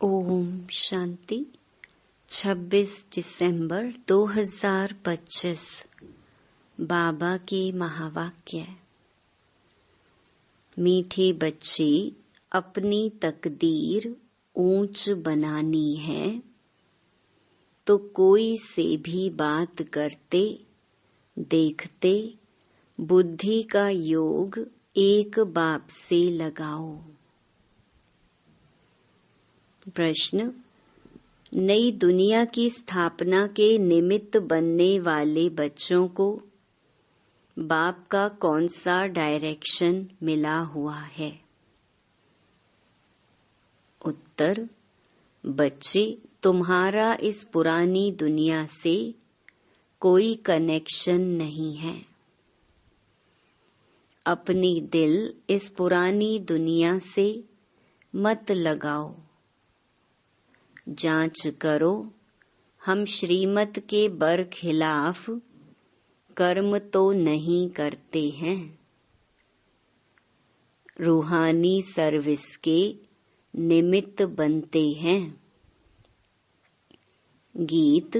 ओम शांति। 26 दिसंबर 2025 बाबा के महावाक्य। मीठे बच्चे, अपनी तकदीर ऊंच बनानी है तो कोई से भी बात करते देखते बुद्धि का योग एक बाप से लगाओ। प्रश्न: नई दुनिया की स्थापना के निमित्त बनने वाले बच्चों को बाप का कौन सा डायरेक्शन मिला हुआ है? उत्तर: बच्चे, तुम्हारा इस पुरानी दुनिया से कोई कनेक्शन नहीं है। अपनी दिल इस पुरानी दुनिया से मत लगाओ। जांच करो, हम श्रीमत के बरखिलाफ कर्म तो नहीं करते हैं। रूहानी सर्विस के निमित्त बनते हैं। गीत: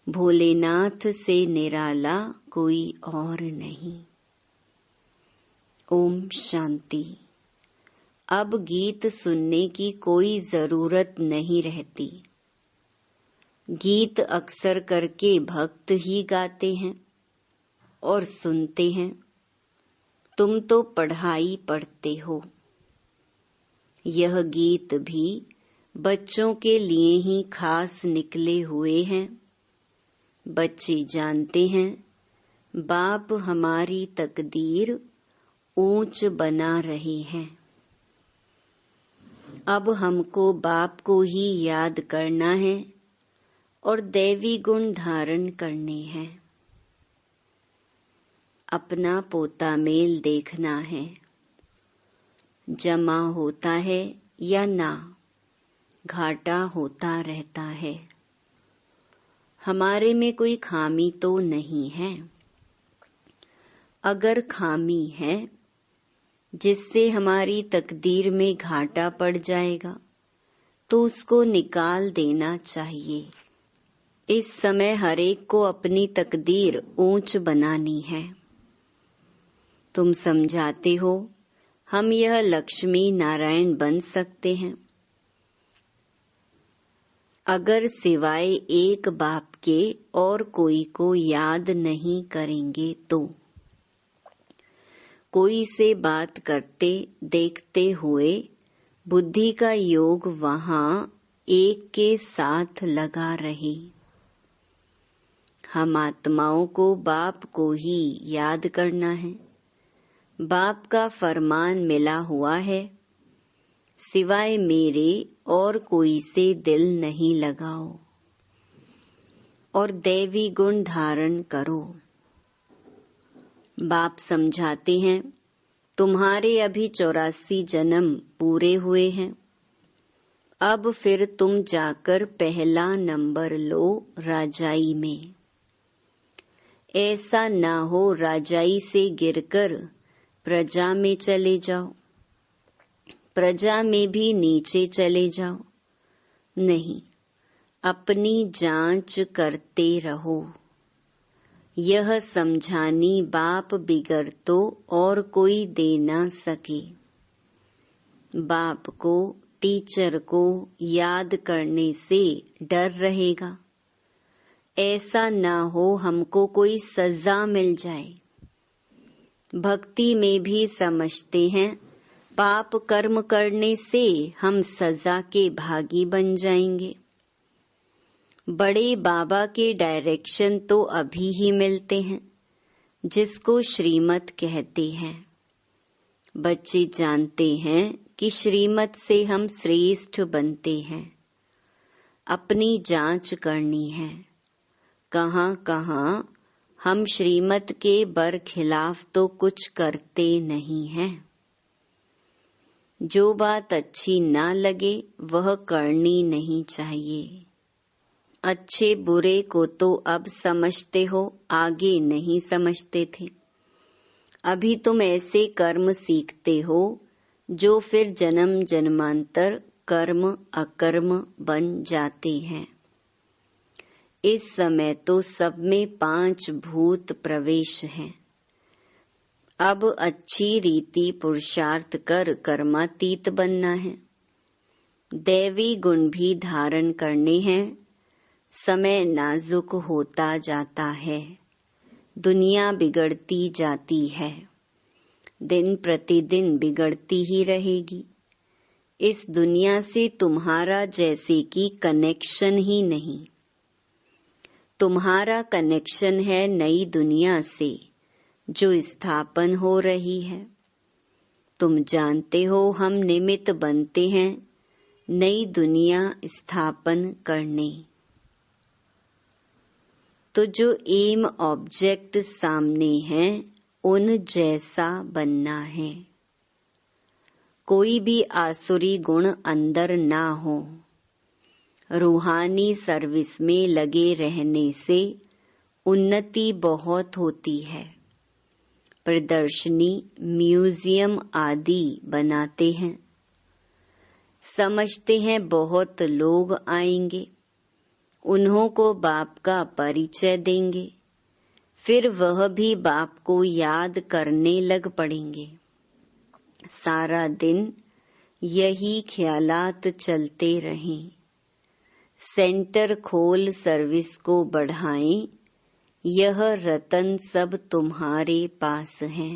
भोलेनाथ से निराला कोई और नहीं। ओम शांति। अब गीत सुनने की कोई जरूरत नहीं रहती। गीत अक्सर करके भक्त ही गाते हैं और सुनते हैं। तुम तो पढ़ाई पढ़ते हो। यह गीत भी बच्चों के लिए ही खास निकले हुए हैं। बच्चे जानते हैं बाप हमारी तकदीर ऊंच बना रहे हैं। अब हमको बाप को ही याद करना है और दैवी गुण धारण करने हैं। अपना पोता मेल देखना है। जमा होता है या ना, घाटा होता रहता है। हमारे में कोई खामी तो नहीं है। अगर खामी है जिससे हमारी तकदीर में घाटा पड़ जाएगा तो उसको निकाल देना चाहिए। इस समय हर एक को अपनी तकदीर ऊंच बनानी है। तुम समझाते हो हम यह लक्ष्मी नारायण बन सकते हैं। अगर सिवाय एक बाप के और कोई को याद नहीं करेंगे तो कोई से बात करते देखते हुए बुद्धि का योग वहां एक के साथ लगा रहे। हम आत्माओं को बाप को ही याद करना है। बाप का फरमान मिला हुआ है, सिवाय मेरे और कोई से दिल नहीं लगाओ और दैवी गुण धारण करो। बाप समझाते हैं तुम्हारे अभी 84 जन्म पूरे हुए हैं। अब फिर तुम जाकर पहला नंबर लो राजाई में। ऐसा ना हो राजाई से गिरकर प्रजा में चले जाओ, प्रजा में भी नीचे चले जाओ। नहीं, अपनी जांच करते रहो। यह समझानी बाप बिगर तो और कोई दे ना सके। बाप को, टीचर को याद करने से डर रहेगा। ऐसा ना हो हमको कोई सजा मिल जाए। भक्ति में भी समझते हैं पाप कर्म करने से हम सजा के भागी बन जाएंगे। बड़े बाबा के डायरेक्शन तो अभी ही मिलते हैं जिसको श्रीमत कहते हैं। बच्चे जानते हैं कि श्रीमत से हम श्रेष्ठ बनते हैं। अपनी जांच करनी है। कहाँ कहाँ हम श्रीमत के बरखिलाफ तो कुछ करते नहीं हैं। जो बात अच्छी ना लगे वह करनी नहीं चाहिए। अच्छे बुरे को तो अब समझते हो, आगे नहीं समझते थे। अभी तुम ऐसे कर्म सीखते हो जो फिर जन्म जन्मांतर कर्म अकर्म बन जाते हैं। इस समय तो सब में 5 भूत प्रवेश हैं। अब अच्छी रीति पुरुषार्थ कर कर्मातीत बनना है। दैवी गुण भी धारण करने हैं। समय नाजुक होता जाता है। दुनिया बिगड़ती जाती है। दिन प्रतिदिन बिगड़ती ही रहेगी। इस दुनिया से तुम्हारा जैसे कि कनेक्शन ही नहीं। तुम्हारा कनेक्शन है नई दुनिया से जो स्थापन हो रही है। तुम जानते हो हम निमित्त बनते हैं नई दुनिया स्थापन करने। तो जो एम ऑब्जेक्ट सामने है उन जैसा बनना है। कोई भी आसुरी गुण अंदर ना हो। रूहानी सर्विस में लगे रहने से उन्नति बहुत होती है। प्रदर्शनी, म्यूजियम आदि बनाते हैं। समझते हैं बहुत लोग आएंगे, उन्हों को बाप का परिचय देंगे, फिर वह भी बाप को याद करने लग पड़ेंगे। सारा दिन यही ख्यालात चलते रहें। सेंटर खोल सर्विस को बढ़ाएं। यह रतन सब तुम्हारे पास है।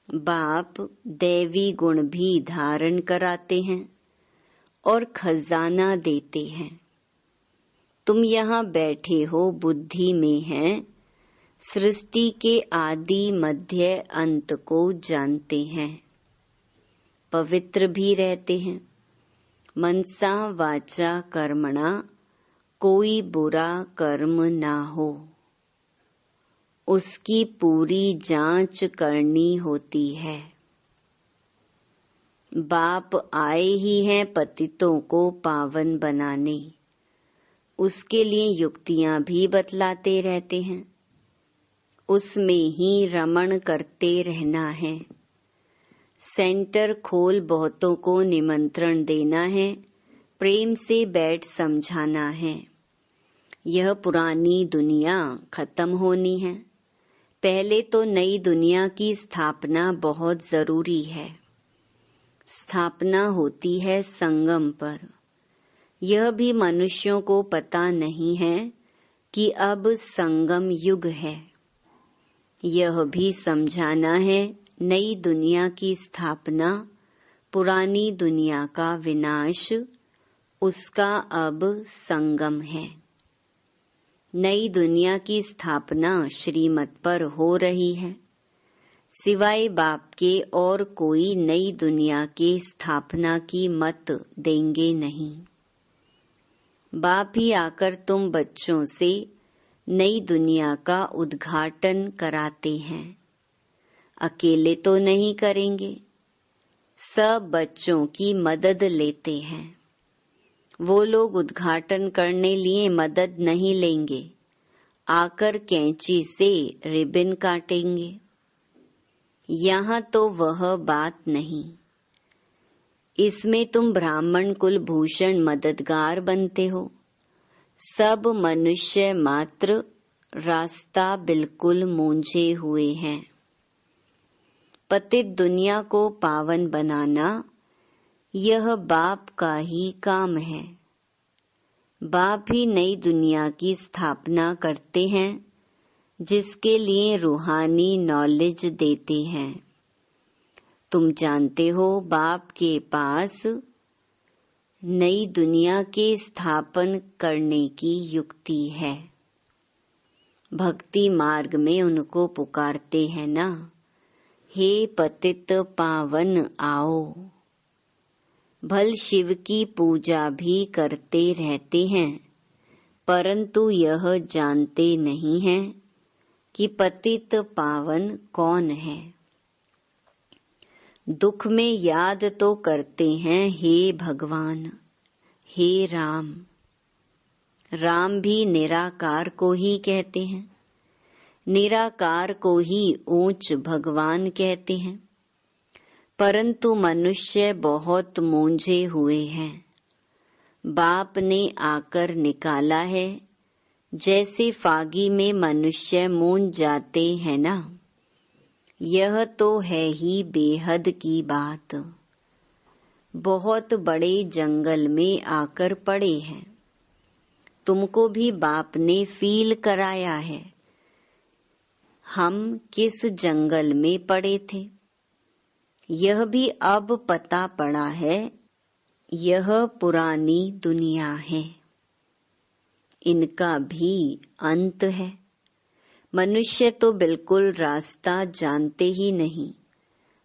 बाप दैवी गुण भी धारण कराते हैं और खजाना देते हैं। तुम यहाँ बैठे हो, बुद्धि में है, सृष्टि के आदि मध्य अंत को जानते हैं। पवित्र भी रहते हैं। मनसा वाचा कर्मणा कोई बुरा कर्म ना हो। उसकी पूरी जांच करनी होती है। बाप आए ही हैं पतितों को पावन बनाने। उसके लिए युक्तियां भी बतलाते रहते हैं। उसमें ही रमण करते रहना है। सेंटर खोल बहुतों को निमंत्रण देना है। प्रेम से बैठ समझाना है। यह पुरानी दुनिया खत्म होनी है। पहले तो नई दुनिया की स्थापना बहुत जरूरी है। स्थापना होती है संगम पर। यह भी मनुष्यों को पता नहीं है कि अब संगम युग है। यह भी समझाना है नई दुनिया की स्थापना, पुरानी दुनिया का विनाश, उसका अब संगम है। नई दुनिया की स्थापना श्रीमत पर हो रही है। सिवाय बाप के और कोई नई दुनिया के स्थापना की मत देंगे नहीं। बाप ही आकर तुम बच्चों से नई दुनिया का उद्घाटन कराते हैं। अकेले तो नहीं करेंगे, सब बच्चों की मदद लेते हैं। वो लोग उद्घाटन करने लिए मदद नहीं लेंगे, आकर कैंची से रिबन काटेंगे। यहाँ तो वह बात नहीं। इसमें तुम ब्राह्मण कुल भूषण मददगार बनते हो। सब मनुष्य मात्र रास्ता बिल्कुल मूंझे हुए हैं। पतित दुनिया को पावन बनाना यह बाप का ही काम है। बाप ही नई दुनिया की स्थापना करते हैं, जिसके लिए रूहानी नॉलेज देते हैं। तुम जानते हो बाप के पास नई दुनिया के स्थापन करने की युक्ति है। भक्ति मार्ग में उनको पुकारते हैं ना, हे पतित पावन आओ। भल शिव की पूजा भी करते रहते हैं, परंतु यह जानते नहीं हैं कि पतित पावन कौन है। दुख में याद तो करते हैं हे भगवान, हे राम। राम भी निराकार को ही कहते हैं। निराकार को ही ऊंच भगवान कहते हैं। परंतु मनुष्य बहुत मूंझे हुए हैं। बाप ने आकर निकाला है, जैसे फागी में मनुष्य मूंझ जाते हैं ना। यह तो है ही बेहद की बात। बहुत बड़े जंगल में आकर पड़े हैं। तुमको भी बाप ने फील कराया है। हम किस जंगल में पड़े थे, यह भी अब पता पड़ा है। यह पुरानी दुनिया है, इनका भी अंत है। मनुष्य तो बिल्कुल रास्ता जानते ही नहीं,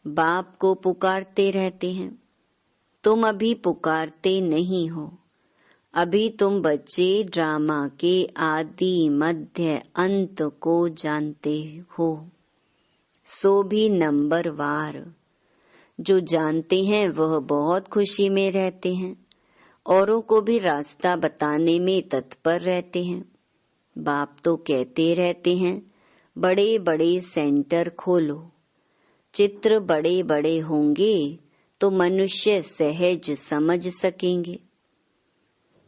बाप को पुकारते रहते हैं। तुम अभी पुकारते नहीं हो। अभी तुम बच्चे ड्रामा के आदि मध्य अंत को जानते हो, सो भी नंबरवार। जो जानते हैं वह बहुत खुशी में रहते हैं, औरों को भी रास्ता बताने में तत्पर रहते हैं। बाप तो कहते रहते हैं, बड़े बड़े सेंटर खोलो। चित्र बड़े बड़े होंगे तो मनुष्य सहज समझ सकेंगे।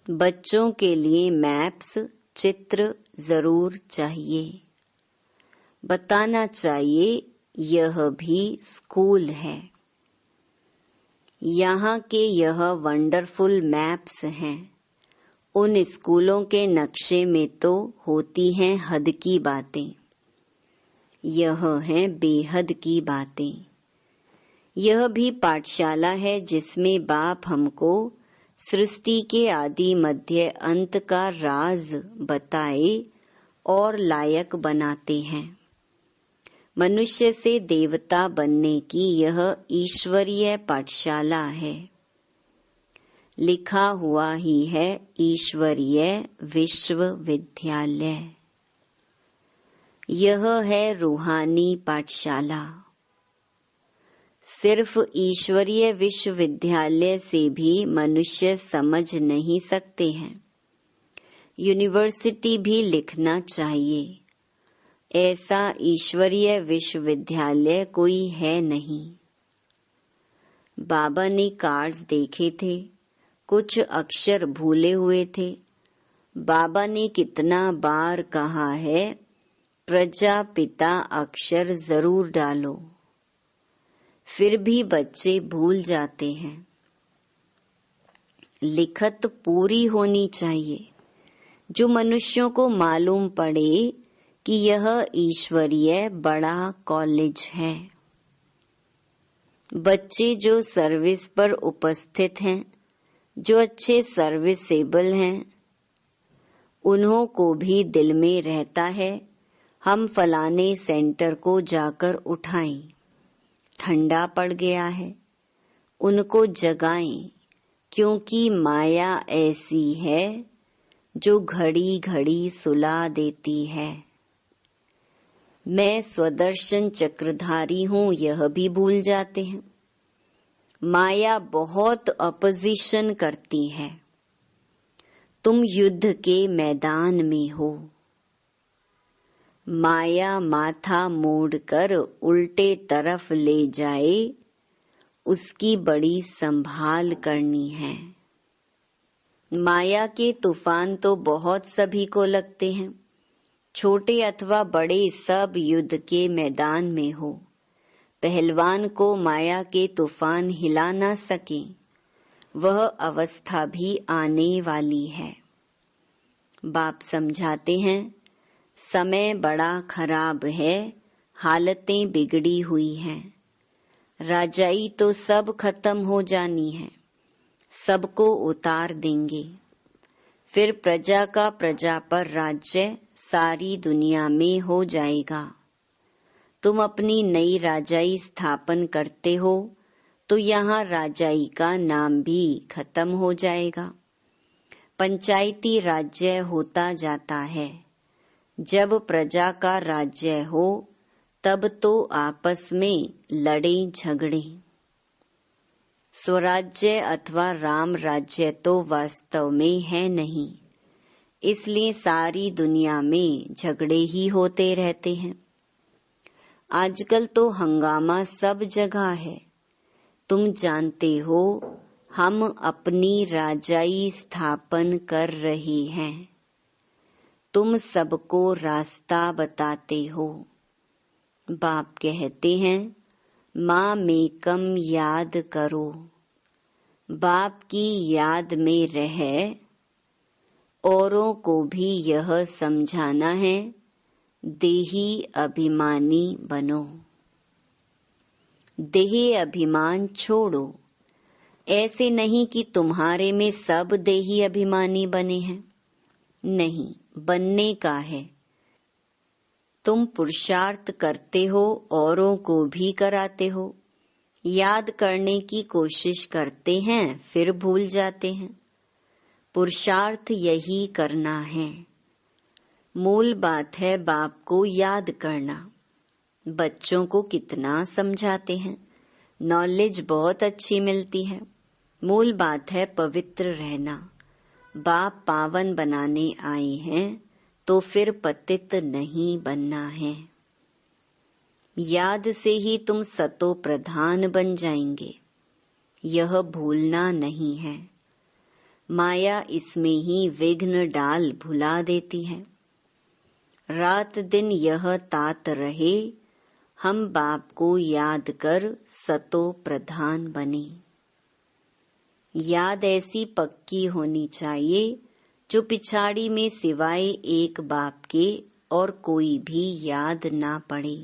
बच्चों के लिए मैप्स, चित्र जरूर चाहिए। बताना चाहिए यह भी स्कूल है। यहाँ के यह वंडरफुल मैप्स हैं। उन स्कूलों के नक्शे में तो होती हैं हद की बातें। यह हैं बेहद की बातें। यह भी पाठशाला है जिसमें बाप हमको सृष्टि के आदि मध्य अंत का राज बताए और लायक बनाते हैं। मनुष्य से देवता बनने की यह ईश्वरीय पाठशाला है। लिखा हुआ ही है ईश्वरीय विश्वविद्यालय। यह है रूहानी पाठशाला। सिर्फ ईश्वरीय विश्वविद्यालय से भी मनुष्य समझ नहीं सकते हैं। यूनिवर्सिटी भी लिखना चाहिए। ऐसा ईश्वरीय विश्वविद्यालय कोई है नहीं। बाबा ने कार्ड्स देखे थे, कुछ अक्षर भूले हुए थे। बाबा ने कितना बार कहा है, प्रजापिता अक्षर जरूर डालो, फिर भी बच्चे भूल जाते हैं। लिखत पूरी होनी चाहिए, जो मनुष्यों को मालूम पड़े कि यह ईश्वरीय बड़ा कॉलेज है। बच्चे जो सर्विस पर उपस्थित हैं, जो अच्छे सर्विसेबल हैं, उन्हों को भी दिल में रहता है हम फलाने सेंटर को जाकर उठाएं। ठंडा पड़ गया है, उनको जगाएं, क्योंकि माया ऐसी है जो घड़ी घड़ी सुला देती है। मैं स्वदर्शन चक्रधारी हूँ यह भी भूल जाते हैं। माया बहुत अपोजिशन करती है। तुम युद्ध के मैदान में हो। माया माथा मोड़कर उल्टे तरफ ले जाए, उसकी बड़ी संभाल करनी है। माया के तूफान तो बहुत सभी को लगते हैं। छोटे अथवा बड़े सब युद्ध के मैदान में हो। पहलवान को माया के तूफान हिला ना सके, वह अवस्था भी आने वाली है। बाप समझाते हैं, समय बड़ा खराब है, हालतें बिगड़ी हुई हैं। राजाई तो सब खत्म हो जानी है, सबको उतार देंगे। फिर प्रजा का प्रजा पर राज्य सारी दुनिया में हो जाएगा। तुम अपनी नई राजाई स्थापन करते हो तो यहाँ राजाई का नाम भी खत्म हो जाएगा। पंचायती राज्य होता जाता है। जब प्रजा का राज्य हो तब तो आपस में लड़े झगड़े। स्वराज्य अथवा राम राज्य तो वास्तव में है नहीं, इसलिए सारी दुनिया में झगड़े ही होते रहते हैं। आजकल तो हंगामा सब जगह है। तुम जानते हो हम अपनी राजाई स्थापन कर रहे हैं। तुम सबको रास्ता बताते हो। बाप कहते हैं मामेकम याद करो। बाप की याद में रह औरों को भी यह समझाना है, देही अभिमानी बनो। देह अभिमान छोड़ो। ऐसे नहीं कि तुम्हारे में सब देही अभिमानी बने हैं, नहीं, बनने का है। तुम पुरुषार्थ करते हो, औरों को भी कराते हो। याद करने की कोशिश करते हैं, फिर भूल जाते हैं। पुरुषार्थ यही करना है। मूल बात है बाप को याद करना। बच्चों को कितना समझाते हैं, नॉलेज बहुत अच्छी मिलती है। मूल बात है पवित्र रहना। बाप पावन बनाने आए हैं तो फिर पतित नहीं बनना है। याद से ही तुम सतो प्रधान बन जाएंगे, यह भूलना नहीं है। माया इसमें ही विघ्न डाल भुला देती है। रात दिन यह तात रहे, हम बाप को याद कर सतो प्रधान बने। याद ऐसी पक्की होनी चाहिए जो पिछाड़ी में सिवाय एक बाप के और कोई भी याद ना पड़े।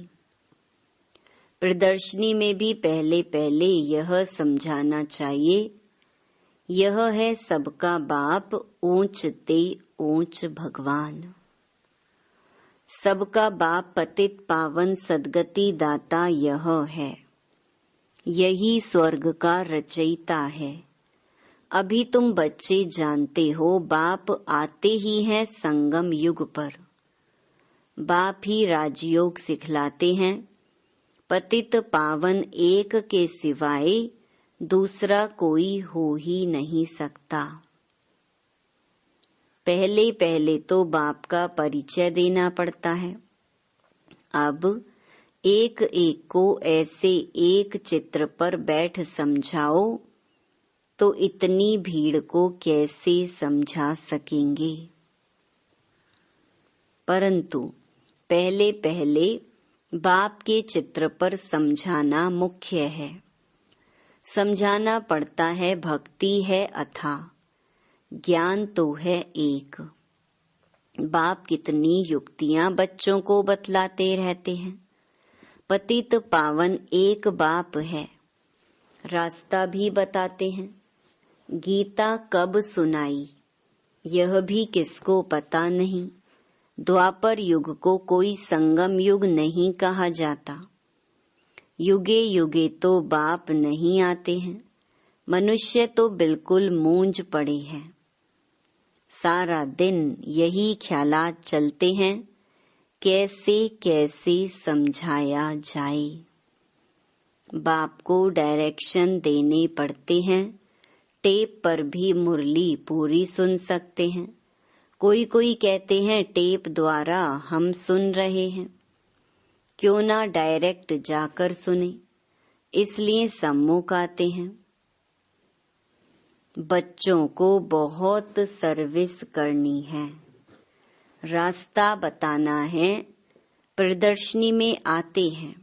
प्रदर्शनी में भी पहले पहले यह समझाना चाहिए, यह है सबका बाप, ऊंच ते ऊंच भगवान। सबका बाप पतित पावन सदगति दाता यह है। यही स्वर्ग का रचयिता है। अभी तुम बच्चे जानते हो बाप आते ही हैं संगम युग पर। बाप ही राजयोग सिखलाते हैं। पतित पावन एक के सिवाय दूसरा कोई हो ही नहीं सकता। पहले पहले तो बाप का परिचय देना पड़ता है। अब एक एक को ऐसे एक चित्र पर बैठ समझाओ तो इतनी भीड़ को कैसे समझा सकेंगे। परंतु पहले पहले बाप के चित्र पर समझाना मुख्य है। समझाना पड़ता है, भक्ति है अथाह, ज्ञान तो है एक। बाप कितनी युक्तियां बच्चों को बतलाते रहते हैं। पतित पावन एक बाप है, रास्ता भी बताते हैं। गीता कब सुनाई यह भी किसको पता नहीं। द्वापर युग को कोई संगम युग नहीं कहा जाता। युगे युगे तो बाप नहीं आते हैं। मनुष्य तो बिल्कुल मूंझ पड़े हैं। सारा दिन यही ख्यालात चलते हैं, कैसे कैसे समझाया जाए। बाप को डायरेक्शन देने पड़ते हैं। टेप पर भी मुरली पूरी सुन सकते हैं। कोई कोई कहते हैं टेप द्वारा हम सुन रहे हैं, क्यों ना डायरेक्ट जाकर सुने, इसलिए सम्मुख आते हैं। बच्चों को बहुत सर्विस करनी है, रास्ता बताना है। प्रदर्शनी में आते हैं,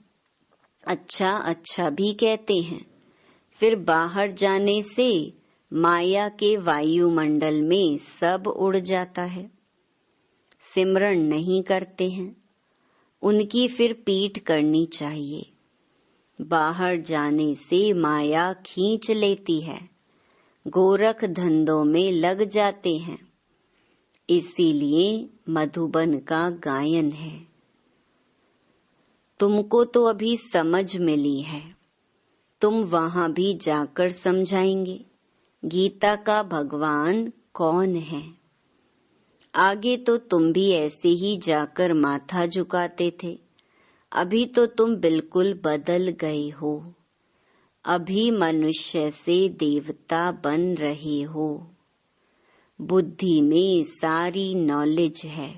अच्छा अच्छा भी कहते हैं, फिर बाहर जाने से माया के वायुमंडल में सब उड़ जाता है। सिमरण नहीं करते हैं, उनकी फिर पीठ करनी चाहिए। बाहर जाने से माया खींच लेती है, गोरख धंधों में लग जाते हैं। इसीलिए मधुबन का गायन है। तुमको तो अभी समझ मिली है, तुम वहां भी जाकर समझाएंगे गीता का भगवान कौन है। आगे तो तुम भी ऐसे ही जाकर माथा झुकाते थे, अभी तो तुम बिल्कुल बदल गए हो। अभी मनुष्य से देवता बन रहे हो। बुद्धि में सारी नॉलेज है।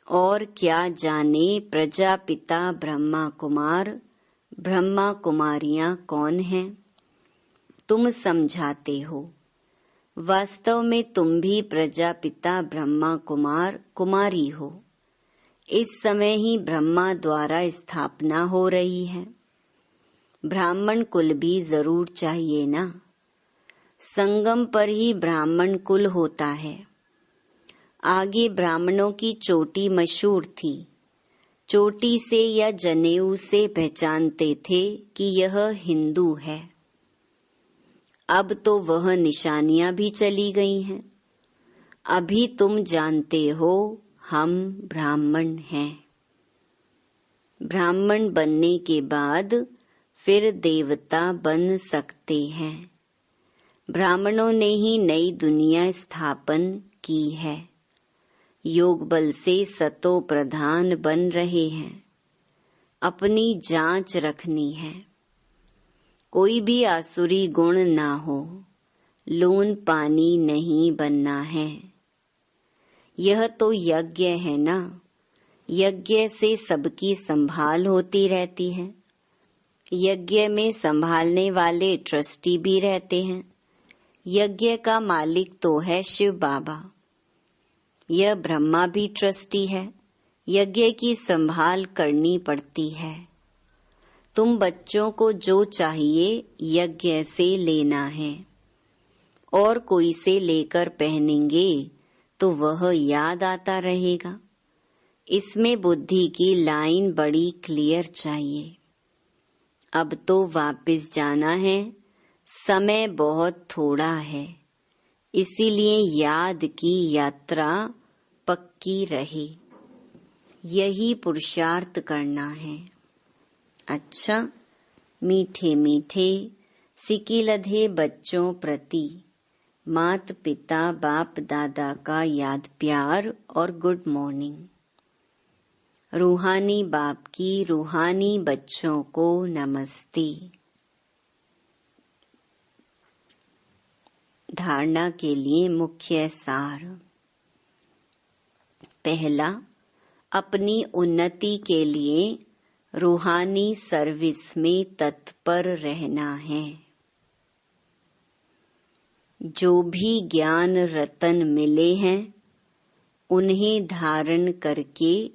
और क्या जाने प्रजापिता ब्रह्मा कुमार ब्रह्मा कुमारियां कौन हैं? तुम समझाते हो। वास्तव में तुम भी प्रजापिता ब्रह्मा कुमार कुमारी हो। इस समय ही ब्रह्मा द्वारा स्थापना हो रही है। ब्राह्मण कुल भी जरूर चाहिए ना। संगम पर ही ब्राह्मण कुल होता है। आगे ब्राह्मणों की चोटी मशहूर थी। चोटी से या जनेऊ से पहचानते थे कि यह हिंदू है। अब तो वह निशानियां भी चली गई हैं। अभी तुम जानते हो हम ब्राह्मण हैं। ब्राह्मण बनने के बाद फिर देवता बन सकते हैं। ब्राह्मणों ने ही नई दुनिया स्थापन की है। योग बल से सतो प्रधान बन रहे हैं। अपनी जांच रखनी है। कोई भी आसुरी गुण ना हो। लून पानी नहीं बनना है। यह तो यज्ञ है ना। यज्ञ से सबकी संभाल होती रहती है। यज्ञ में संभालने वाले ट्रस्टी भी रहते हैं। यज्ञ का मालिक तो है शिव बाबा। यह ब्रह्मा भी ट्रस्टी है। यज्ञ की संभाल करनी पड़ती है। तुम बच्चों को जो चाहिए यज्ञ से लेना है, और कोई से लेकर पहनेंगे तो वह याद आता रहेगा। इसमें बुद्धि की लाइन बड़ी क्लियर चाहिए। अब तो वापस जाना है। समय बहुत थोड़ा है। इसीलिए याद की यात्रा पक्की रहे। यही पुरुषार्थ करना है। अच्छा, मीठे मीठे सिकिलधे बच्चों प्रति मात पिता बाप दादा का याद प्यार और गुड मॉर्निंग। रूहानी बाप की रूहानी बच्चों को नमस्ते। धारणा के लिए मुख्य सार। पहला, अपनी उन्नति के लिए रूहानी सर्विस में तत्पर रहना है। जो भी ज्ञान रतन मिले हैं उन्हें धारण करके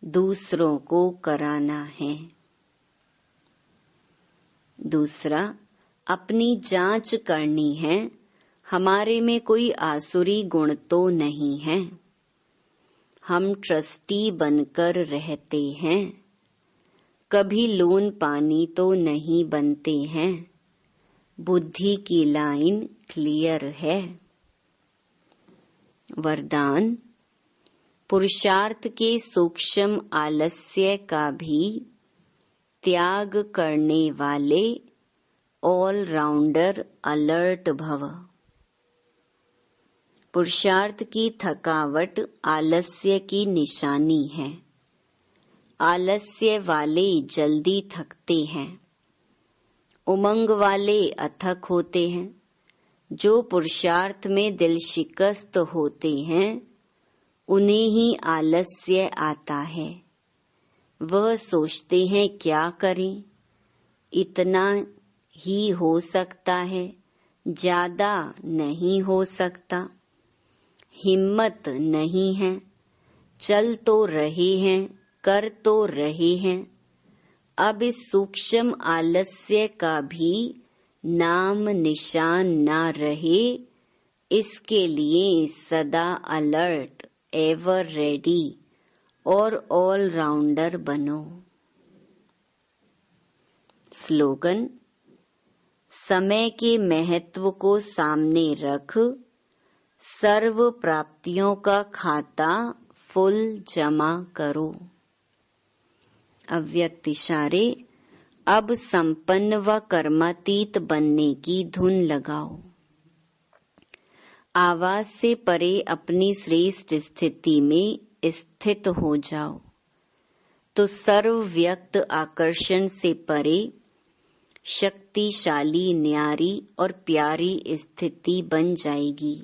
दूसरों को कराना है। दूसरा, अपनी जांच करनी है। हमारे में कोई आसुरी गुण तो नहीं है। हम ट्रस्टी बनकर रहते हैं। कभी लून पानी तो नहीं बनते हैं। बुद्धि की लाइन क्लियर है। वरदान, पुरुषार्थ के सूक्ष्म आलस्य का भी त्याग करने वाले ऑलराउंडर अलर्ट भव। पुरुषार्थ की थकावट आलस्य की निशानी है। आलस्य वाले जल्दी थकते हैं। उमंग वाले अथक होते हैं। जो पुरुषार्थ में दिल शिकस्त होते हैं उन्हें ही आलस्य आता है। वह सोचते हैं क्या करें, इतना ही हो सकता है, ज्यादा नहीं हो सकता। हिम्मत नहीं है। चल तो रहे हैं, कर तो रहे हैं। अब इस सूक्ष्म आलस्य का भी नाम निशान ना रहे, इसके लिए सदा अलर्ट, एवर रेडी और ऑलराउंडर बनो। स्लोगन, समय के महत्व को सामने रख सर्व प्राप्तियों का खाता फुल जमा करो। अव्यक्त इशारे, अब संपन्न व कर्मातीत बनने की धुन लगाओ। आवाज से परे अपनी श्रेष्ठ स्थिति में स्थित हो जाओ तो सर्वव्यक्त आकर्षण से परे शक्तिशाली, न्यारी और प्यारी स्थिति बन जाएगी।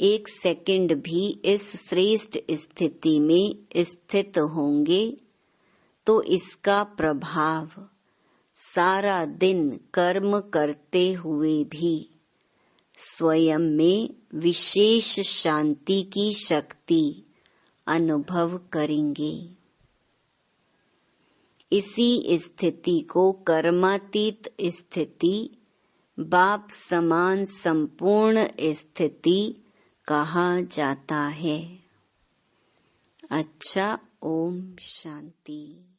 एक सेकंड भी इस श्रेष्ठ स्थिति में स्थित होंगे तो इसका प्रभाव सारा दिन कर्म करते हुए भी स्वयं में विशेष शांति की शक्ति अनुभव करेंगे। इसी स्थिति को कर्मातीत स्थिति, बाप समान संपूर्ण स्थिति कहा जाता है। अच्छा, ओम शांति।